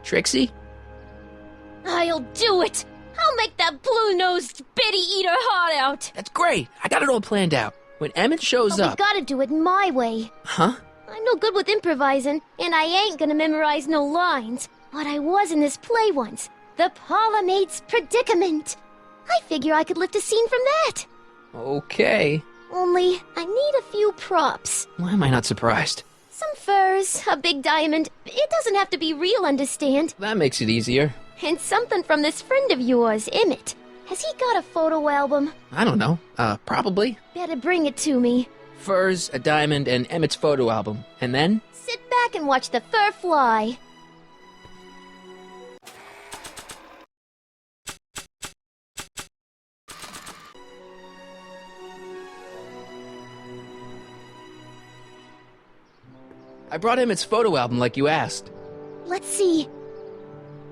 Trixie? I'll do it! I'll make that blue-nosed bitty eat her heart out! That's great. I got it all planned out. When Emmett shows But up... we gotta do it my way. Huh? I'm no good with improvising, and I ain't gonna memorize no lines. But I was in this play once. The Parlourmaid's Predicament. I figure I could lift a scene from that. Okay. Only, I need a few props. Why am I not surprised? Some furs, a big diamond. It doesn't have to be real, understand? That makes it easier. And something from this friend of yours, Emmett. Has he got a photo album? I don't know. Probably. Better bring it to me. Furs, a diamond, and Emmett's photo album. And then? Sit back and watch the fur fly. I brought Emmett's photo album like you asked. Let's see.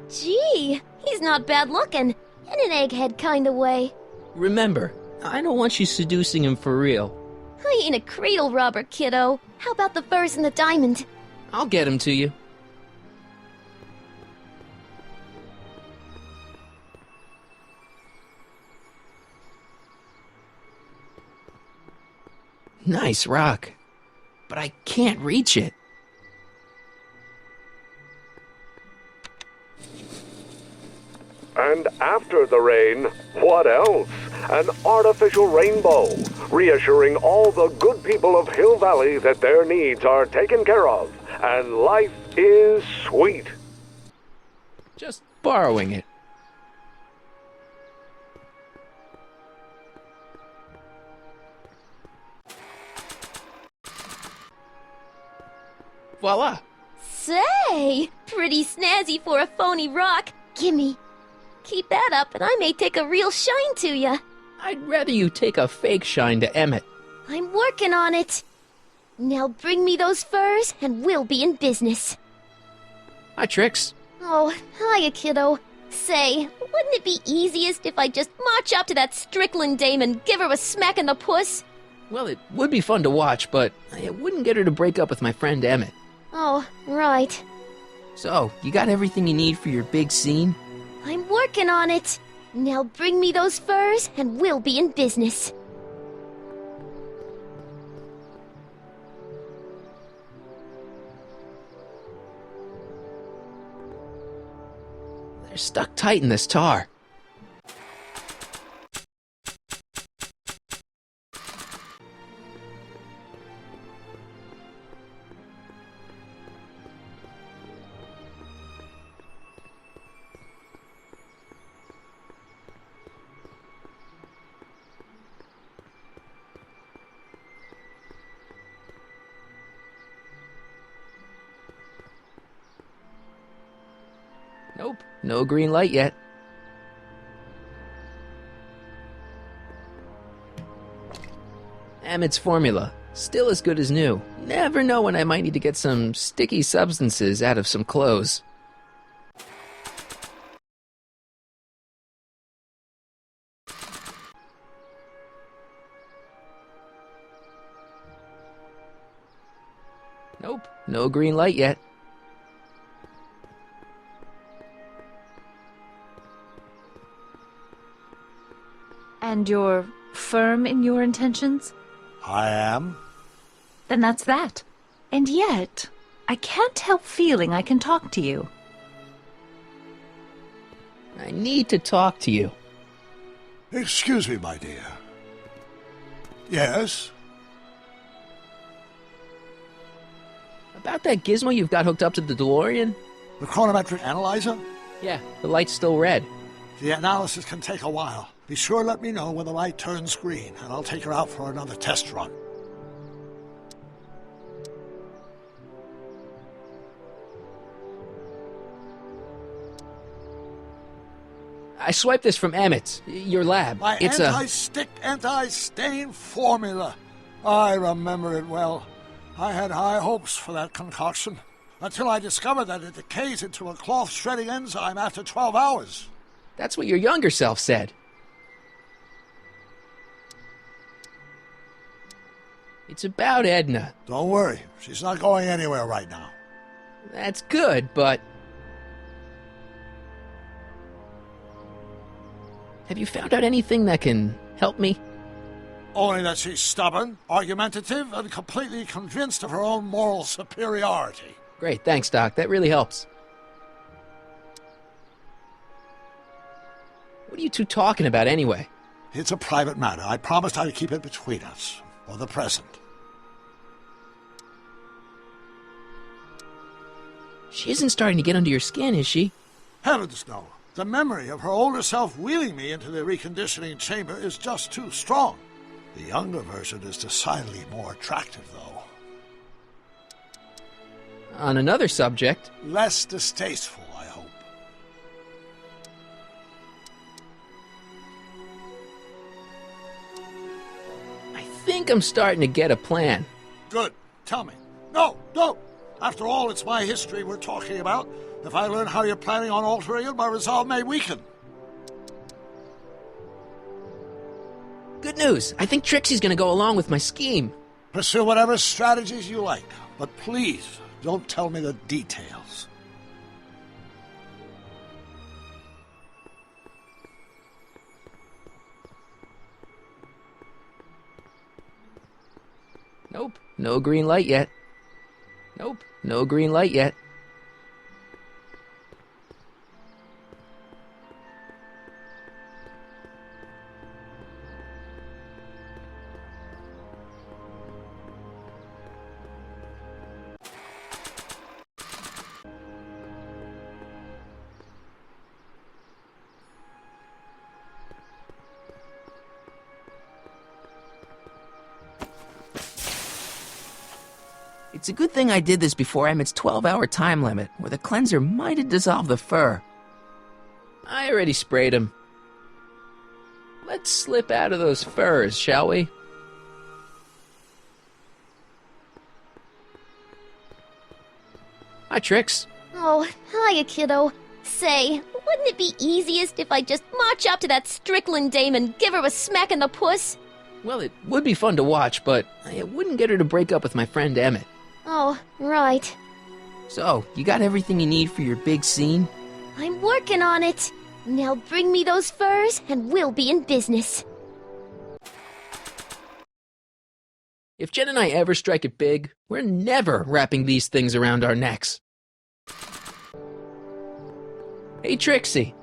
Gee, he's not bad looking. In an egghead kind of way. Remember, I don't want you seducing him for real. I ain't a cradle robber, kiddo. How about the furs and the diamond? I'll get him to you. Nice rock. But I can't reach it. And after the rain, what else? An artificial rainbow, reassuring all the good people of Hill Valley that their needs are taken care of, and life is sweet. Just borrowing it. Voila! Say, pretty snazzy for a phony rock. Gimme. Keep that up and I may take a real shine to ya. I'd rather you take a fake shine to Emmett. I'm working on it. Now bring me those furs and we'll be in business. Hi, Trix. Oh, hiya, kiddo. Say, wouldn't it be easiest if I just march up to that Strickland dame and give her a smack in the puss? Well, it would be fun to watch, but I wouldn't get her to break up with my friend Emmett. Oh, right. So, you got everything you need for your big scene? I'm working on it. Now bring me those furs and we'll be in business. They're stuck tight in this tar. Nope, no green light yet. Emmett's formula, still as good as new. Never know when I might need to get some sticky substances out of some clothes. Nope, no green light yet. And you're firm in your intentions? I am. Then that's that. And yet, I can't help feeling I can talk to you. I need to talk to you. Excuse me, my dear. Yes? About that gizmo you've got hooked up to the DeLorean? The chronometric analyzer? Yeah, the light's still red. The analysis can take a while. Be sure to let me know when the light turns green, and I'll take her out for another test run. I swiped this from Emmett's, your lab. My It's anti-stick, anti-stain formula. I remember it well. I had high hopes for that concoction, until I discovered that it decays into a cloth-shredding enzyme after 12 hours. That's what your younger self said. It's about Edna. Don't worry, she's not going anywhere right now. That's good, but... Have you found out anything that can help me? Only that she's stubborn, argumentative, and completely convinced of her own moral superiority. Great, thanks, Doc. That really helps. What are you two talking about anyway? It's a private matter. I promised I'd keep it between us, for the present. She isn't starting to get under your skin, is she? Heavens, no. The memory of her older self wheeling me into the reconditioning chamber is just too strong. The younger version is decidedly more attractive, though. On another subject... Less distasteful, I hope. I think I'm starting to get a plan. Good. Tell me. No, don't! After all, it's my history we're talking about. If I learn how you're planning on altering it, my resolve may weaken. Good news! I think Trixie's gonna go along with my scheme. Pursue whatever strategies you like, but please don't tell me the details. Nope, no green light yet. Nope, no green light yet. It's a good thing I did this before Emmett's 12-hour time limit, or the cleanser might have dissolved the fur. I already sprayed him. Let's slip out of those furs, shall we? Hi, Trix. Oh, hiya, kiddo. Say, wouldn't it be easiest if I just march up to that Strickland dame and give her a smack in the puss? Well, it would be fun to watch, but it wouldn't get her to break up with my friend Emmett. Oh, right. So, you got everything you need for your big scene? I'm working on it. Now bring me those furs and we'll be in business. If Jen and I ever strike it big, we're never wrapping these things around our necks. Hey, Trixie.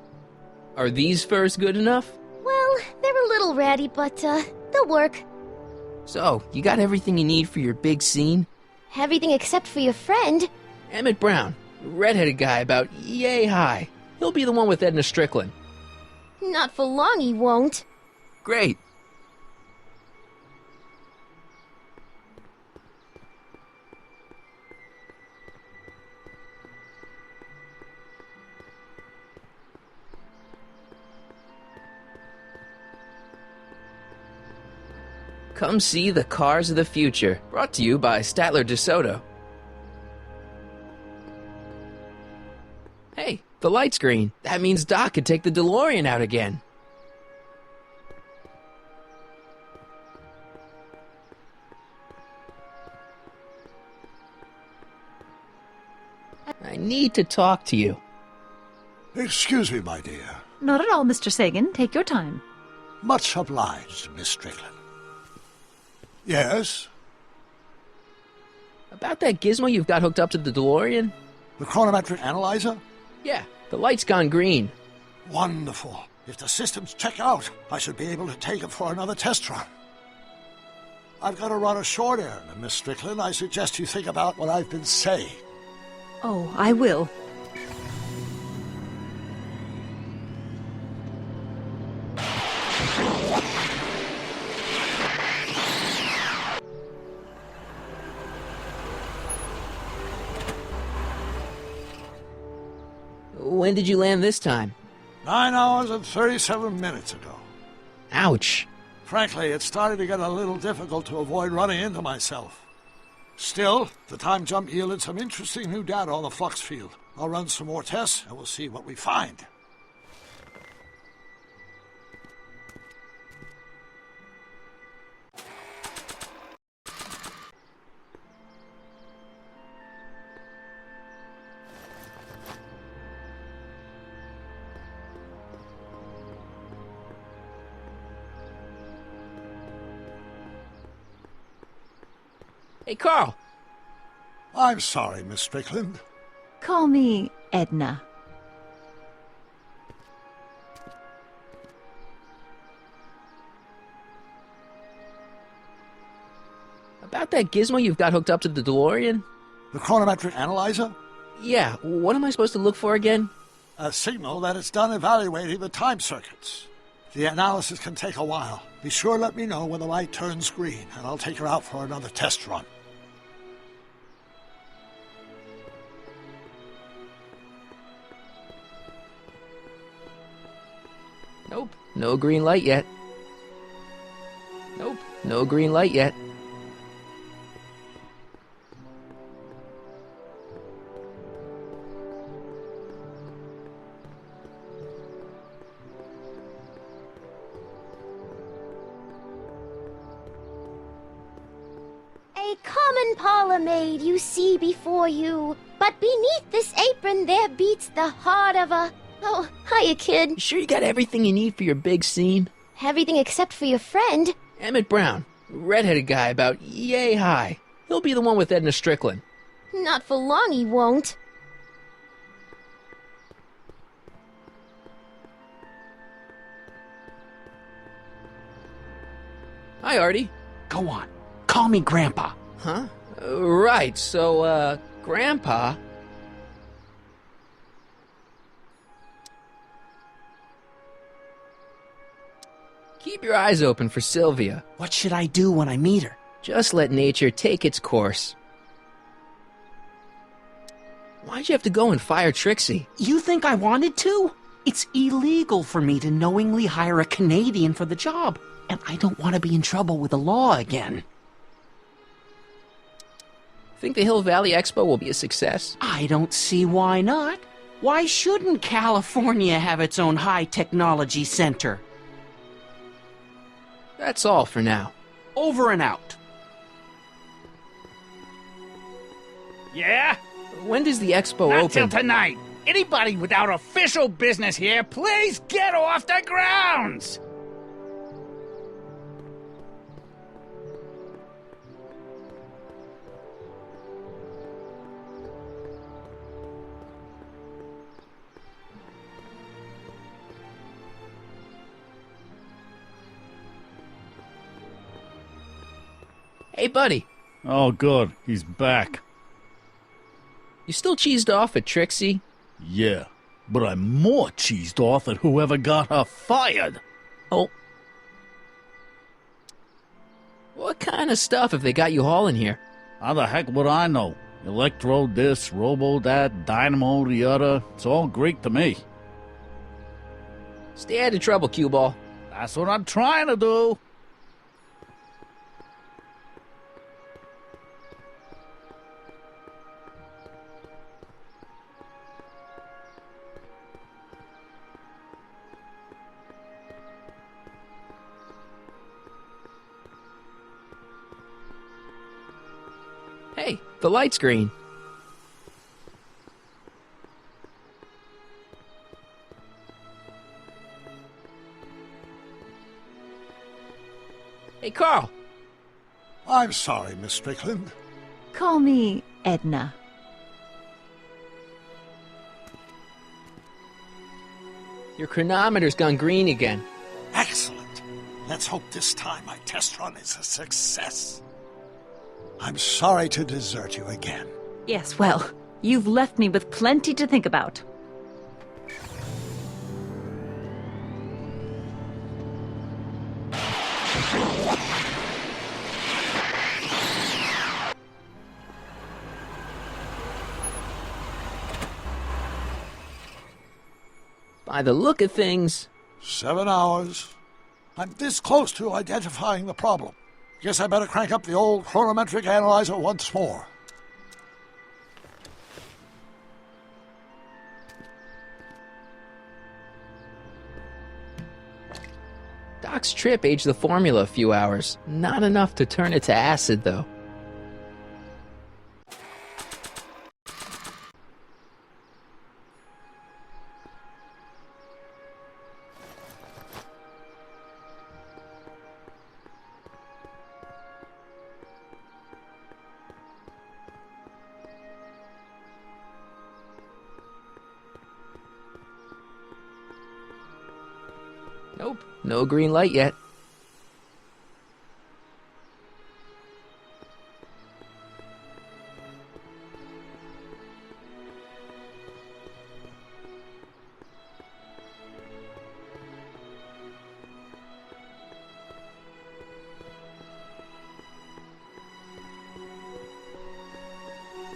Are these furs good enough? Well, they're a little ratty, but, they'll work. So, you got everything you need for your big scene? Everything except for your friend. Emmett Brown, redheaded guy about yay high. He'll be the one with Edna Strickland. Not for long, he won't. Great. Come see the cars of the future, brought to you by Statler DeSoto. Hey, the light's green. That means Doc could take the DeLorean out again. I need to talk to you. Excuse me, my dear. Not at all, Mr. Sagan. Take your time. Much obliged, Miss Strickland. Yes? About that gizmo you've got hooked up to the DeLorean? The chronometric analyzer? Yeah, the light's gone green. Wonderful. If the systems check out, I should be able to take it for another test run. I've got to run a short errand, Miss Strickland. I suggest you think about what I've been saying. Oh, I will. When did you land this time? 9 hours and 37 minutes ago. Ouch. Frankly, it's starting to get a little difficult to avoid running into myself. Still, the time jump yielded some interesting new data on the flux field. I'll run some more tests, and we'll see what we find. Hey, Carl! I'm sorry, Miss Strickland. Call me Edna. About that gizmo you've got hooked up to the DeLorean? The chronometric analyzer? Yeah, what am I supposed to look for again? A signal that it's done evaluating the time circuits. The analysis can take a while. Be sure to let me know when the light turns green, and I'll take her out for another test run. Nope, no green light yet. Nope, no green light yet. A common parlor maid you see before you, but beneath this apron there beats the heart of a... Oh, hiya, kid. You sure you got everything you need for your big scene? Everything except for your friend. Emmett Brown, redheaded guy about yay high. He'll be the one with Edna Strickland. Not for long he won't. Hi, Artie. Go on. Call me Grandpa. Huh? Right, so, Grandpa... Keep your eyes open for Sylvia. What should I do when I meet her? Just let nature take its course. Why'd you have to go and fire Trixie? You think I wanted to? It's illegal for me to knowingly hire a Canadian for the job, and I don't want to be in trouble with the law again. Think the Hill Valley Expo will be a success? I don't see why not. Why shouldn't California have its own high-technology center? That's all for now. Over and out. Yeah? When does the expo Not open? till tonight. Anybody without official business here, please get off the grounds! Hey, buddy. Oh, good. He's back. You still cheesed off at Trixie? Yeah, but I'm more cheesed off at whoever got her fired. Oh. What kind of stuff have they got you hauling here? How the heck would I know? Electro this, robo that, dynamo the other. It's all Greek to me. Stay out of trouble, cue ball. That's what I'm trying to do. Hey, the light's green. Hey, Carl. I'm sorry, Miss Strickland. Call me Edna. Your chronometer's gone green again. Excellent. Let's hope this time my test run is a success. I'm sorry to desert you again. Yes, well, you've left me with plenty to think about. By the look of things... 7 hours. I'm this close to identifying the problem. Guess I better crank up the old chronometric analyzer once more. Doc's trip aged the formula a few hours. Not enough to turn it to acid, though. Nope, no green light yet.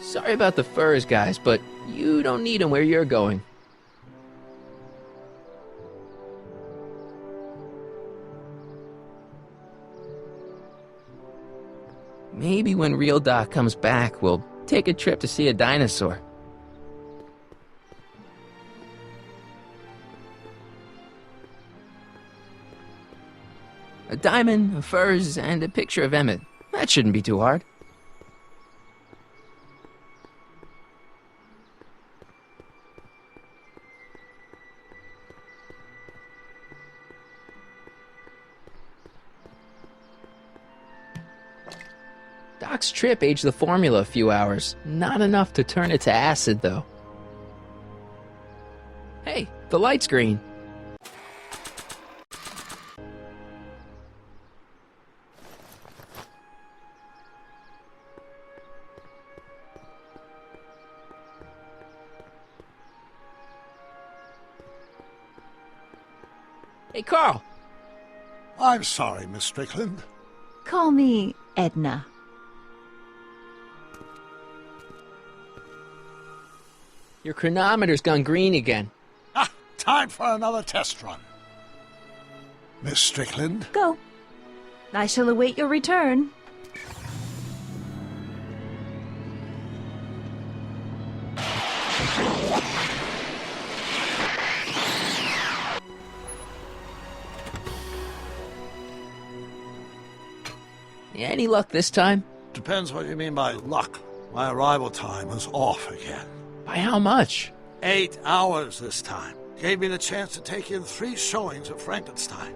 Sorry about the furs, guys, but you don't need them where you're going. Maybe when real Doc comes back, we'll take a trip to see a dinosaur. A diamond, a furs, and a picture of Emmett. That shouldn't be too hard. Doc's trip aged the formula a few hours. Not enough to turn it to acid, though. Hey, the light's green. Hey, Carl. I'm sorry, Miss Strickland. Call me Edna. Your chronometer's gone green again. Ah, time for another test run. Miss Strickland? Go. I shall await your return. Any luck this time? Depends what you mean by luck. My arrival time was off again. By how much? 8 hours this time. Gave me the chance to take in 3 showings of Frankenstein.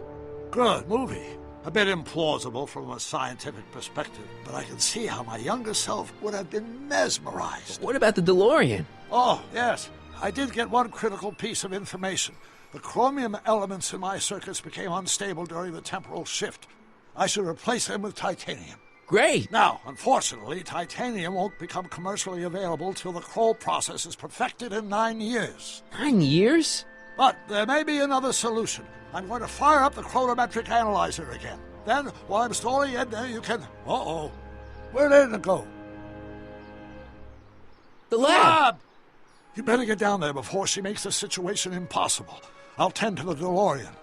Good movie. A bit implausible from a scientific perspective, but I can see how my younger self would have been mesmerized. What about the DeLorean? Oh, yes. I did get one critical piece of information. The chromium elements in my circuits became unstable during the temporal shift. I should replace them with titanium. Great! Now, unfortunately, titanium won't become commercially available till the Kroll process is perfected in 9 years. 9 years? But there may be another solution. I'm going to fire up the chronometric analyzer again. Then, while I'm stalling Edna, you can... Uh-oh. Where did Edna go? The lab! You better get down there before she makes the situation impossible. I'll tend to the DeLorean.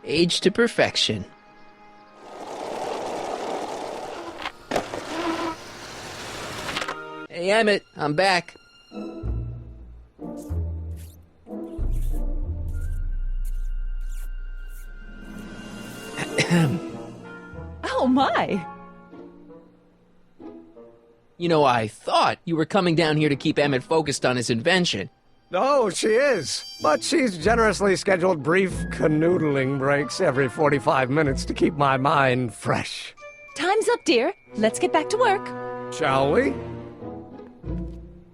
Aged to perfection. Hey, Emmett, I'm back. Oh, my. You know, I thought you were coming down here to keep Emmett focused on his invention. Oh, she is. But she's generously scheduled brief canoodling breaks every 45 minutes to keep my mind fresh. Time's up, dear. Let's get back to work. Shall we?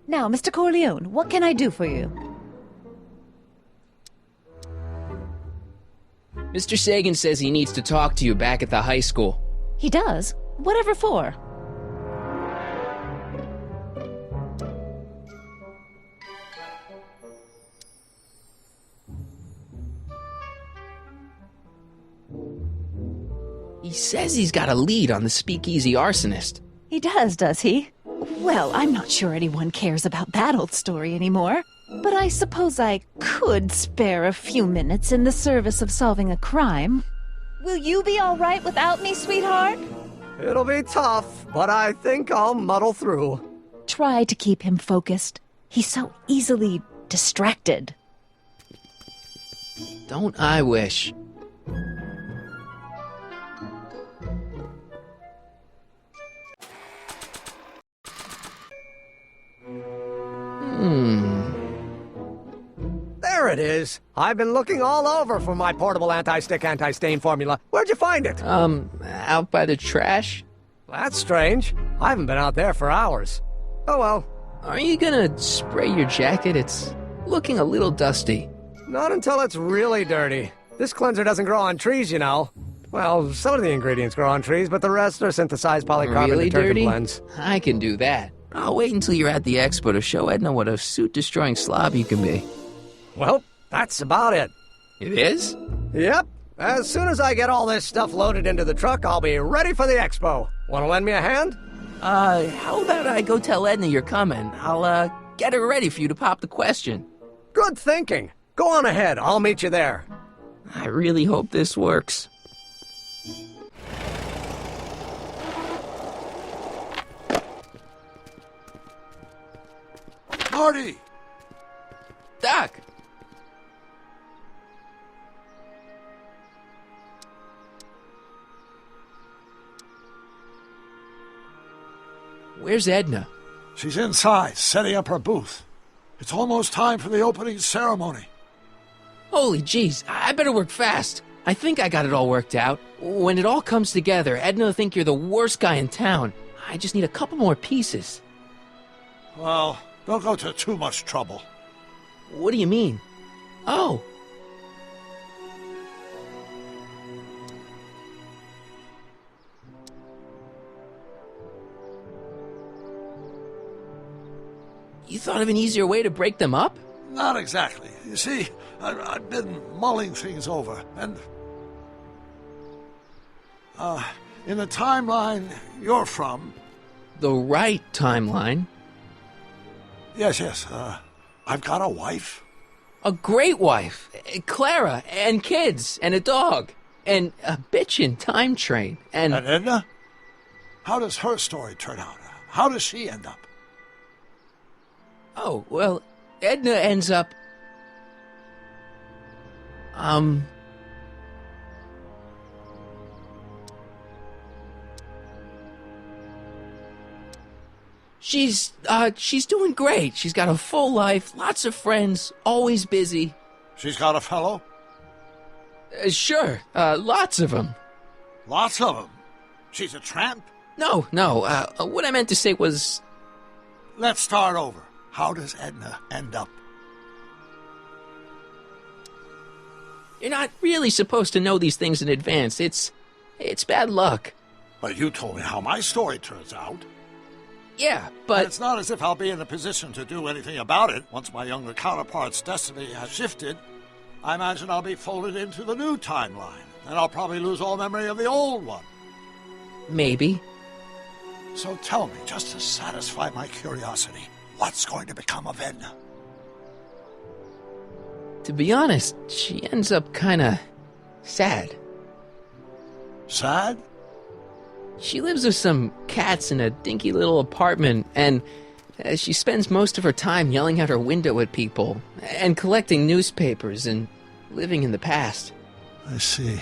Now, Mr. Corleone, what can I do for you? Mr. Sagan says he needs to talk to you back at the high school. He does? Whatever for? He says he's got a lead on the speakeasy arsonist. He does he? Well, I'm not sure anyone cares about that old story anymore. But I suppose I could spare a few minutes in the service of solving a crime. Will you be all right without me, sweetheart? It'll be tough, but I think I'll muddle through. Try to keep him focused. He's so easily distracted. Don't I wish? There it is. I've been looking all over for my portable anti-stick, anti-stain formula. Where'd you find it? Out by the trash? That's strange. I haven't been out there for hours. Oh well, Are you gonna spray your jacket? It's looking a little dusty. Not until it's really dirty. This cleanser doesn't grow on trees, you know. Well, some of the ingredients grow on trees, but the rest are synthesized polycarbonate Really detergent dirty? blends. I can do that. I'll wait until you're at the expo to show Edna what a suit-destroying slob you can be. Well, that's about it. It is? Yep. As soon as I get all this stuff loaded into the truck, I'll be ready for the expo. Want to lend me a hand? How about I go tell Edna you're coming? I'll, get her ready for you to pop the question. Good thinking. Go on ahead. I'll meet you there. I really hope this works. Marty! Doc! Where's Edna? She's inside, setting up her booth. It's almost time for the opening ceremony. Holy jeez, I better work fast. I think I got it all worked out. When it all comes together, Edna will think you're the worst guy in town. I just need a couple more pieces. Well, don't go to too much trouble. What do you mean? Oh. You thought of an easier way to break them up? Not exactly. You see, I've been mulling things over, and... in the timeline you're from... The right timeline? Yes, I've got a wife. A great wife, Clara, and kids, and a dog, and a bitchin' time train, and... And Edna? How does her story turn out? How does she end up? Oh, well, Edna ends up... She's doing great. She's got a full life, lots of friends, always busy. She's got a fellow? Sure, lots of them. Lots of them? She's a tramp? No, what I meant to say was... Let's start over. How does Edna end up? You're not really supposed to know these things in advance. It's bad luck. But you told me how my story turns out. Yeah, And but... it's not as if I'll be in a position to do anything about it once my younger counterpart's destiny has shifted. I imagine I'll be folded into the new timeline, and I'll probably lose all memory of the old one. Maybe. So tell me, just to satisfy my curiosity, what's going to become of Edna? To be honest, she ends up kinda... sad. Sad? She lives with some cats in a dinky little apartment, and she spends most of her time yelling out her window at people, and collecting newspapers, and living in the past. I see.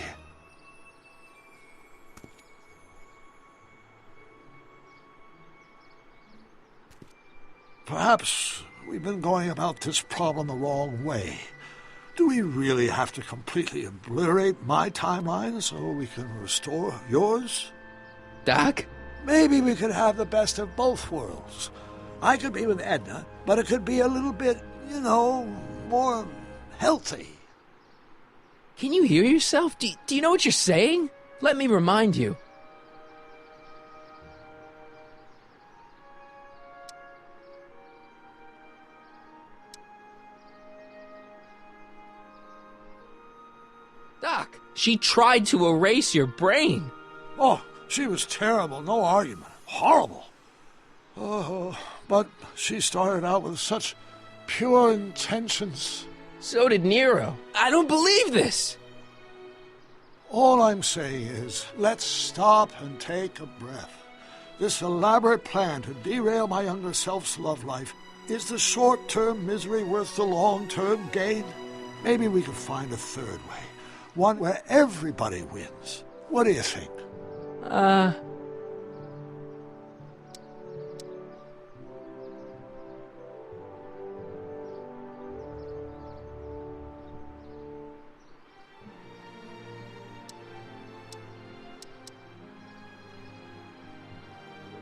Perhaps we've been going about this problem the wrong way. Do we really have to completely obliterate my timeline so we can restore yours? Doc? Maybe we could have the best of both worlds. I could be with Edna, but it could be a little bit, more healthy. Can you hear yourself? Do you know what you're saying? Let me remind you. Doc, she tried to erase your brain. Oh, she was terrible, no argument. Horrible. Oh, but she started out with such pure intentions. So did Nero. I don't believe this. All I'm saying is, let's stop and take a breath. This elaborate plan to derail my younger self's love life, is the short-term misery worth the long-term gain? Maybe we could find a third way. One where everybody wins. What do you think?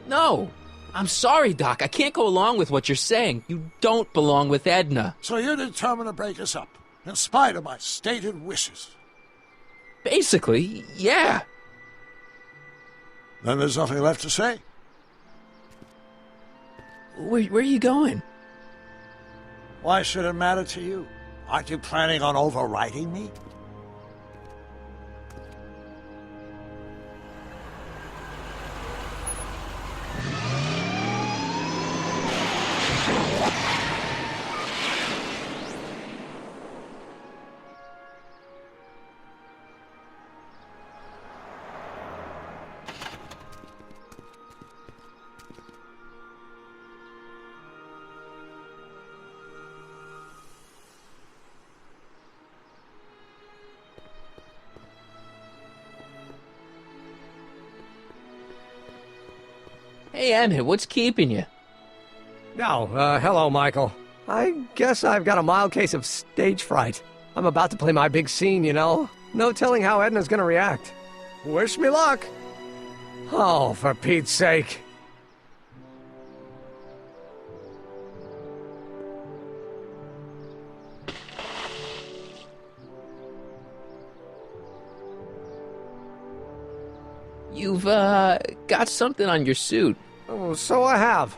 No. I'm sorry, Doc. I can't go along with what you're saying. You don't belong with Edna. So you're determined to break us up, in spite of my stated wishes. Basically, yeah. Then there's nothing left to say. Where are you going? Why should it matter to you? Aren't you planning on overriding me? Hey, Emmett, what's keeping you? Oh, hello, Michael. I guess I've got a mild case of stage fright. I'm about to play my big scene, you know? No telling how Edna's gonna react. Wish me luck! Oh, for Pete's sake. You've, got something on your suit. Oh, so I have.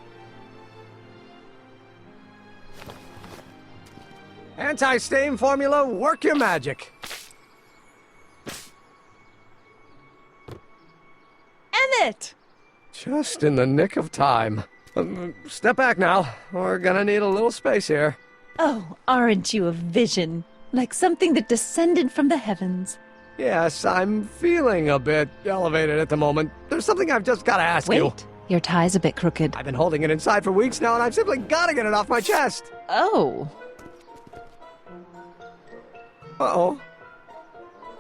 Anti-stain formula, work your magic. Emmett! Just in the nick of time. Step back now. We're gonna need a little space here. Oh, aren't you a vision? Like something that descended from the heavens. Yes, I'm feeling a bit elevated at the moment. There's something I've just gotta ask you. Wait, your tie's a bit crooked. I've been holding it inside for weeks now, and I've simply gotta get it off my chest. Oh. Uh-oh.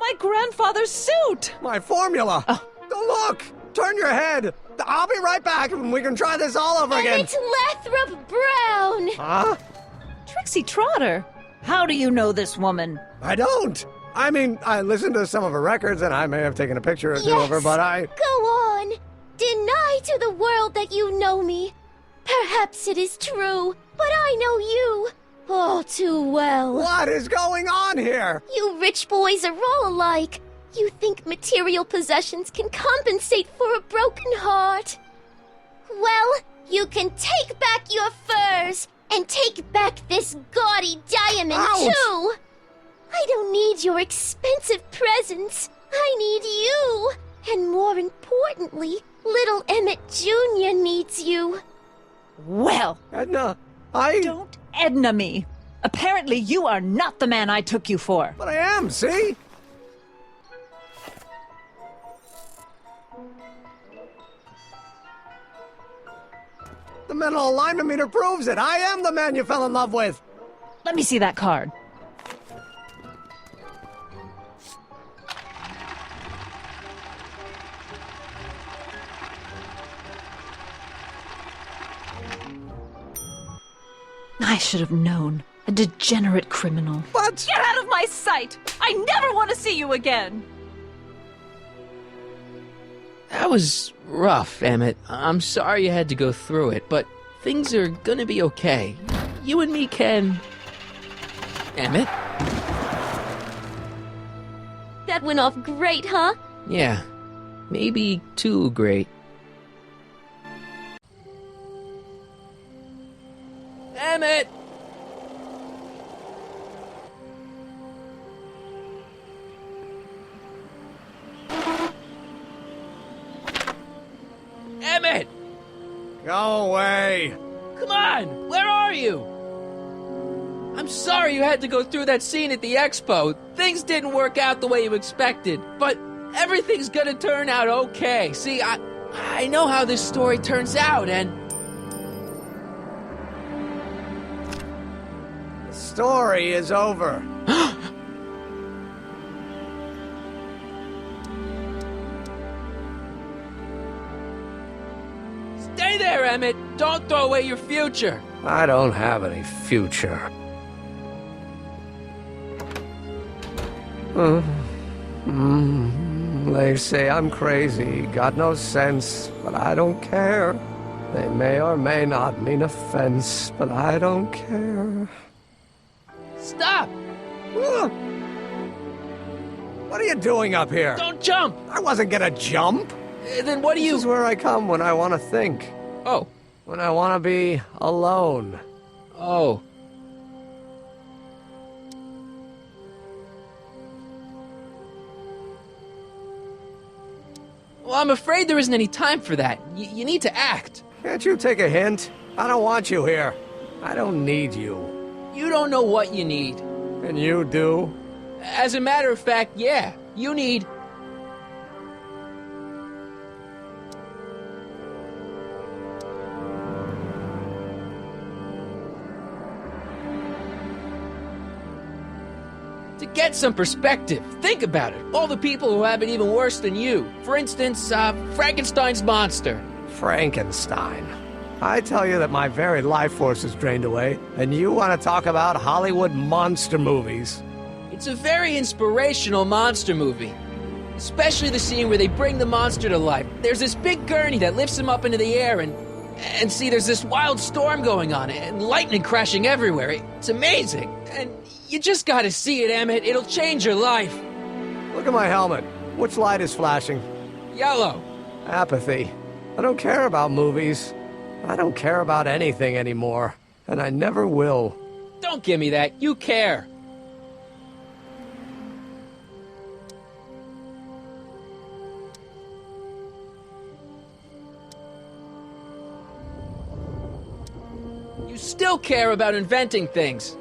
My grandfather's suit! My formula! Oh. Don't look! Turn your head! I'll be right back, and we can try this all over again. Emmett Lathrop Brown! Huh? Trixie Trotter! How do you know this woman? I don't! I mean, I listened to some of her records, and I may have taken a picture or two of her, but I... Go on! Deny to the world that you know me. Perhaps it is true, but I know you all too well. What is going on here? You rich boys are all alike. You think material possessions can compensate for a broken heart. Well, you can take back your furs, and take back this gaudy diamond, Ouch! too! I don't need your expensive presents. I need you. And more importantly, little Emmett Jr. needs you. Well, Edna, I... don't Edna me. Apparently you are not the man I took you for. But I am, see? The mental alignment meter proves it. I am the man you fell in love with. Let me see that card. I should have known. A degenerate criminal. What? Get out of my sight! I never want to see you again! That was rough, Emmett. I'm sorry you had to go through it, but things are gonna be okay. You and me can... Emmett? That went off great, huh? Yeah. Maybe too great. Emmett! Emmett! Go away. Come on! Where are you? I'm sorry you had to go through that scene at the expo. Things didn't work out the way you expected, but everything's gonna turn out okay. See, I know how this story turns out, and... The story is over. Stay there, Emmett! Don't throw away your future! I don't have any future. They say I'm crazy, got no sense, but I don't care. They may or may not mean offense, but I don't care. Stop! Ugh. What are you doing up here? Don't jump! I wasn't gonna jump. Then what do you... This is where I come when I want to think. Oh. When I want to be alone. Oh. Well, I'm afraid there isn't any time for that. You need to act. Can't you take a hint? I don't want you here. I don't need you. You don't know what you need. And you do? As a matter of fact, yeah. You need... to get some perspective. Think about it. All the people who have it even worse than you. For instance, Frankenstein's monster. Frankenstein. I tell you that my very life force is drained away, and you want to talk about Hollywood monster movies. It's a very inspirational monster movie. Especially the scene where they bring the monster to life. There's this big gurney that lifts him up into the air, and see, there's this wild storm going on, and lightning crashing everywhere. It's amazing. And you just gotta see it, Emmett. It'll change your life. Look at my helmet. Which light is flashing? Yellow. Apathy. I don't care about movies. I don't care about anything anymore. And I never will. Don't give me that. You care. You still care about inventing things.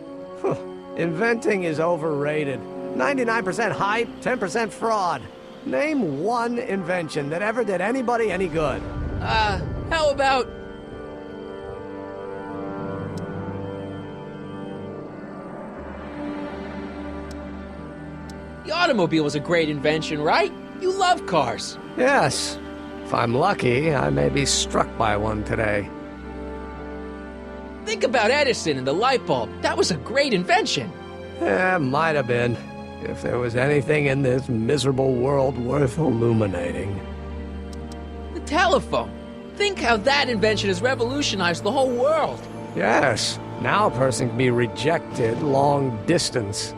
Inventing is overrated. 99% hype, 10% fraud. Name one invention that ever did anybody any good. How about... the automobile was a great invention, right? You love cars. Yes. If I'm lucky, I may be struck by one today. Think about Edison and the light bulb. That was a great invention. Yeah, might have been. If there was anything in this miserable world worth illuminating. The telephone. Think how that invention has revolutionized the whole world. Yes. Now a person can be rejected long distance.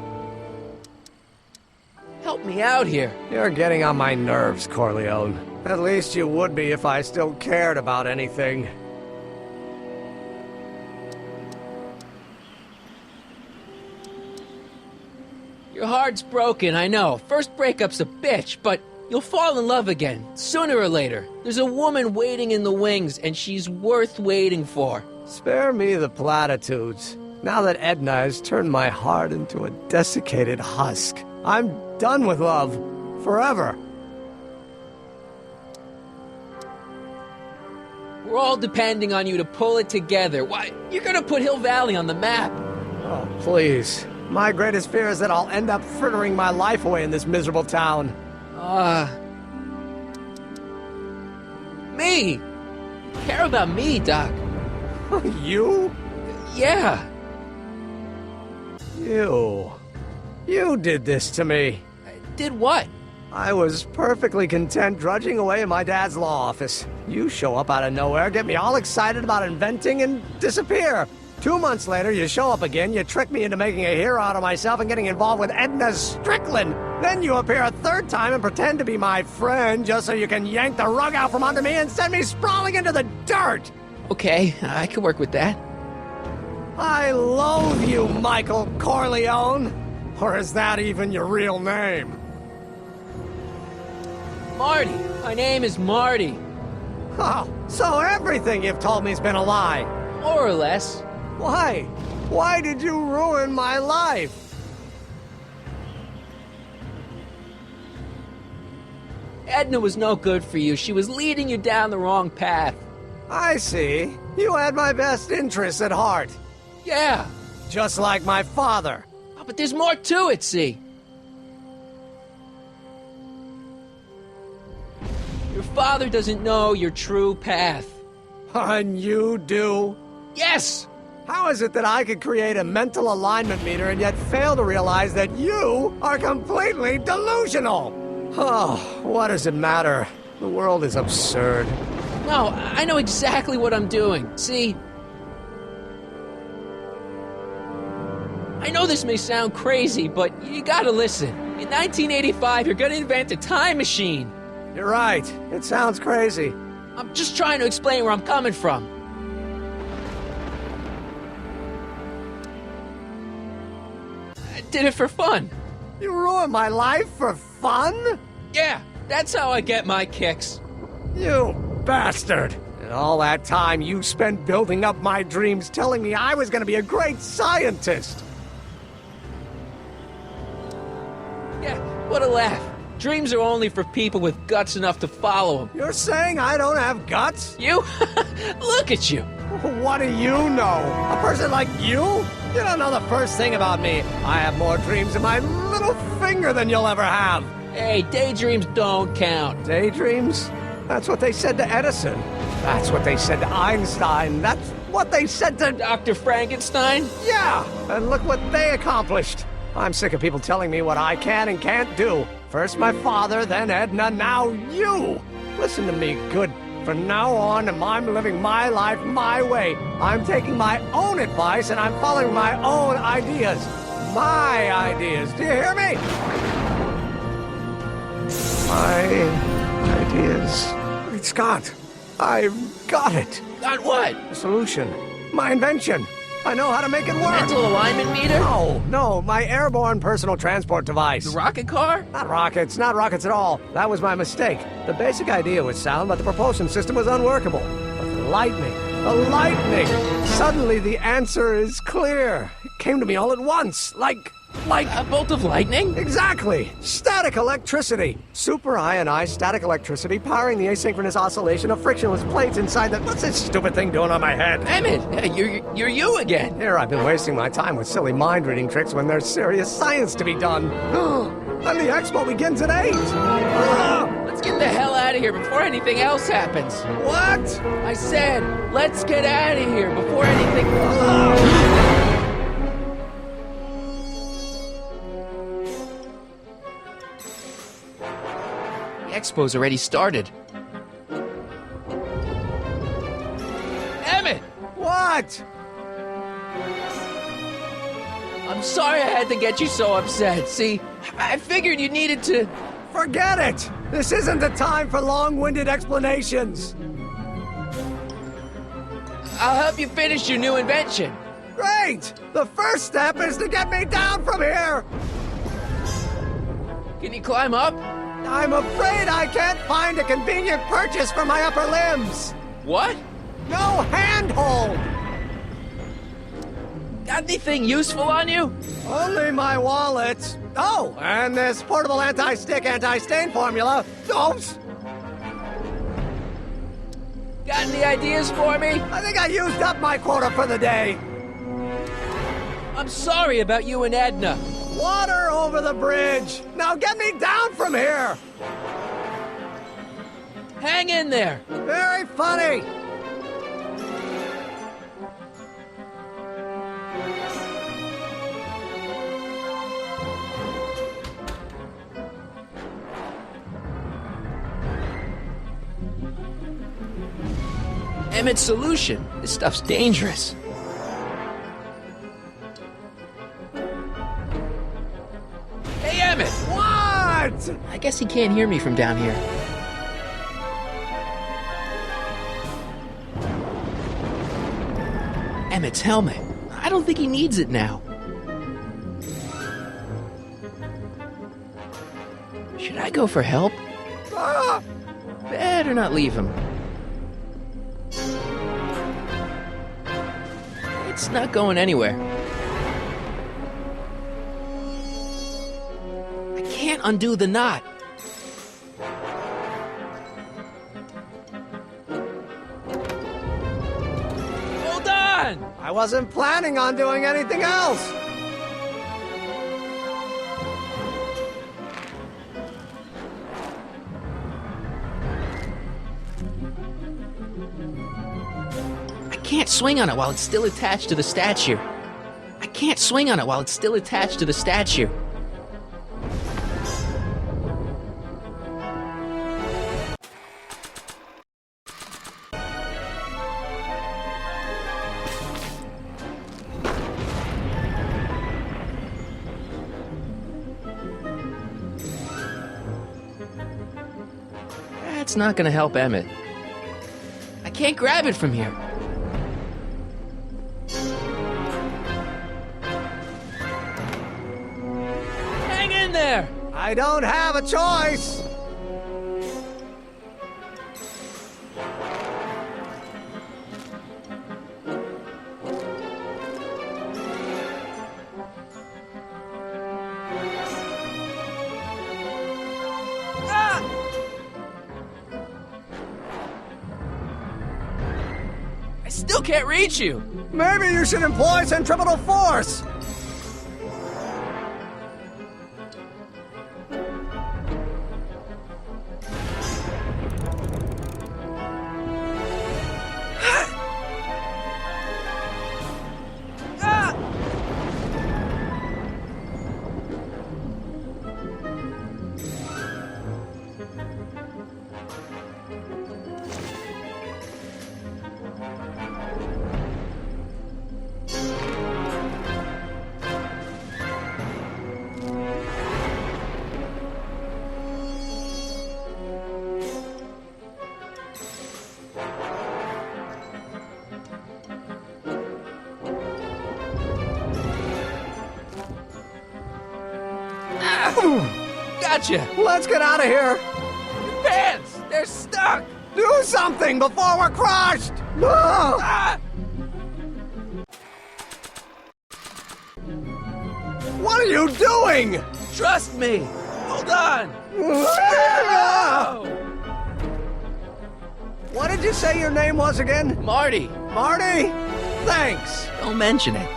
Help me out here. You're getting on my nerves, Corleone. At least you would be if I still cared about anything. Your heart's broken, I know. First breakup's a bitch, but you'll fall in love again, sooner or later. There's a woman waiting in the wings, and she's worth waiting for. Spare me the platitudes. Now that Edna has turned my heart into a desiccated husk, I'm done with love. Forever. We're all depending on you to pull it together. Why, you're gonna put Hill Valley on the map. Oh, please. My greatest fear is that I'll end up frittering my life away in this miserable town. Me! Care about me, Doc. You? Yeah. You did this to me. Did what? I was perfectly content drudging away in my dad's law office. You show up out of nowhere, get me all excited about inventing, and disappear. 2 months later, you show up again, you trick me into making a hero out of myself and getting involved with Edna Strickland. Then you appear a third time and pretend to be my friend just so you can yank the rug out from under me and send me sprawling into the dirt. Okay, I can work with that. I loathe you, Michael Corleone. Or is that even your real name? Marty. My name is Marty. Oh, so everything you've told me's been a lie. More or less. Why? Why did you ruin my life? Edna was no good for you. She was leading you down the wrong path. I see. You had my best interests at heart. Yeah. Just like my father. Oh, but there's more to it, see? Your father doesn't know your true path. And you do? Yes! How is it that I could create a mental alignment meter and yet fail to realize that you are completely delusional? Oh, what does it matter? The world is absurd. No, I know exactly what I'm doing. See? I know this may sound crazy, but you gotta listen. In 1985, you're gonna invent a time machine. You're right. It sounds crazy. I'm just trying to explain where I'm coming from. I did it for fun. You ruined my life for fun? Yeah, that's how I get my kicks. You bastard! And all that time you spent building up my dreams, telling me I was gonna be a great scientist! Yeah, what a laugh. Dreams are only for people with guts enough to follow them. You're saying I don't have guts? You? Look at you. What do you know? A person like you? You don't know the first thing about me. I have more dreams in my little finger than you'll ever have. Hey, daydreams don't count. Daydreams? That's what they said to Edison. That's what they said to Einstein. That's what they said to Dr. Frankenstein? Yeah, and look what they accomplished. I'm sick of people telling me what I can and can't do. First my father, then Edna, now you! Listen to me good. From now on, I'm living my life my way. I'm taking my own advice and I'm following my own ideas. My ideas. Do you hear me? My ideas. Great Scott. I've got it. Got what? The solution. My invention. I know how to make it work. Mental alignment meter? No, my airborne personal transport device. The rocket car? Not rockets at all. That was my mistake. The basic idea was sound, but the propulsion system was unworkable. But the lightning. Suddenly the answer is clear. It came to me all at once, like a bolt of lightning? Exactly! Static electricity! Super ionized static electricity powering the asynchronous oscillation of frictionless plates inside the... What's this stupid thing doing on my head? Emmett, you're you again. Here I've been wasting my time with silly mind-reading tricks when there's serious science to be done. And the expo begins at 8! Let's get the hell out of here before anything else happens. What? I said, let's get out of here before anything... The expo's already started. Emmett! What? I'm sorry I had to get you so upset. See, I figured you needed to... Forget it! This isn't the time for long-winded explanations. I'll help you finish your new invention. Great! The first step is to get me down from here! Can you climb up? I'm afraid I can't find a convenient purchase for my upper limbs. What? No handhold! Got anything useful on you? Only my wallet. Oh, and this portable anti-stick, anti-stain formula. Oops! Got any ideas for me? I think I used up my quota for the day. I'm sorry about you and Edna. Water over the bridge. Now get me down from here. Hang in there. Very funny. Emmett's solution. This stuff's dangerous. Hey, Emmett! What? I guess he can't hear me from down here. Emmett's helmet. I don't think he needs it now. Should I go for help? Ah! Better not leave him. It's not going anywhere. I can't undo the knot. Hold on! I wasn't planning on doing anything else. I can't swing on it while it's still attached to the statue. I can't swing on it while it's still attached to the statue. That's not gonna help Emmett. I can't grab it from here. Hang in there! I don't have a choice! I still can't reach you! Maybe you should employ centripetal force! Gotcha! Let's get out of here! Pants! They're stuck! Do something before we're crushed! Ah! What are you doing? Trust me! Hold on! What did you say your name was again? Marty! Marty? Thanks. Don't mention it.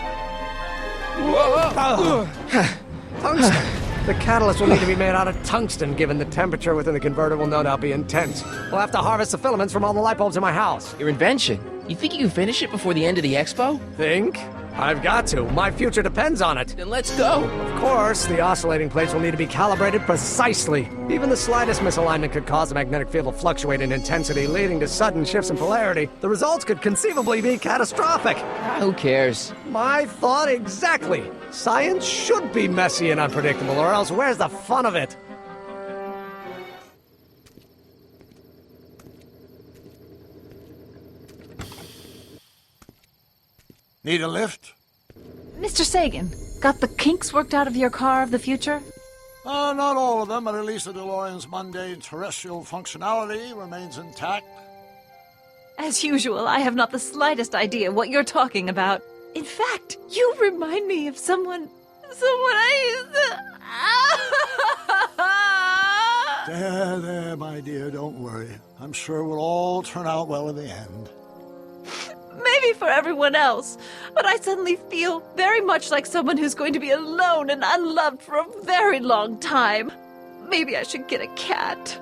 Tungsten. The catalyst will need to be made out of tungsten, given the temperature within the converter will no doubt be intense. We'll have to harvest the filaments from all the light bulbs in my house. Your invention. You think you can finish it before the end of the expo? Think? I've got to. My future depends on it. Then let's go! Of course, the oscillating plates will need to be calibrated precisely. Even the slightest misalignment could cause the magnetic field to fluctuate in intensity, leading to sudden shifts in polarity. The results could conceivably be catastrophic. Who cares? My thought exactly. Science should be messy and unpredictable, or else where's the fun of it? Need a lift? Mr. Sagan, got the kinks worked out of your car of the future? Not all of them, but at least the DeLorean's mundane terrestrial functionality remains intact. As usual, I have not the slightest idea what you're talking about. In fact, you remind me of someone I used to... There, my dear, don't worry. I'm sure we'll all turn out well in the end. Maybe for everyone else, but I suddenly feel very much like someone who's going to be alone and unloved for a very long time. Maybe I should get a cat.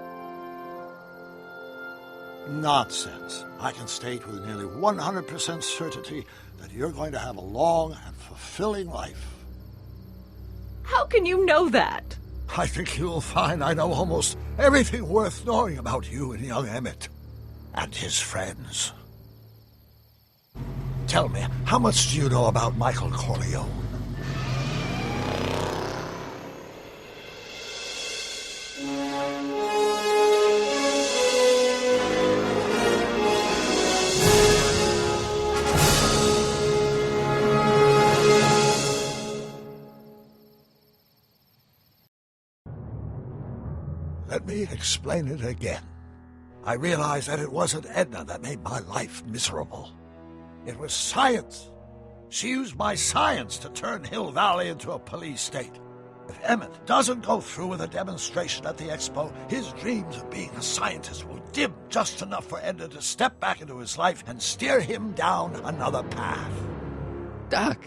Nonsense. I can state with nearly 100% certainty that you're going to have a long and fulfilling life. How can you know that? I think you'll find I know almost everything worth knowing about you and young Emmett. And his friends. Tell me, how much do you know about Michael Corleone? Let me explain it again. I realize that it wasn't Edna that made my life miserable. It was science. She used my science to turn Hill Valley into a police state. If Emmett doesn't go through with a demonstration at the expo, his dreams of being a scientist will dim just enough for Edna to step back into his life and steer him down another path. Doc,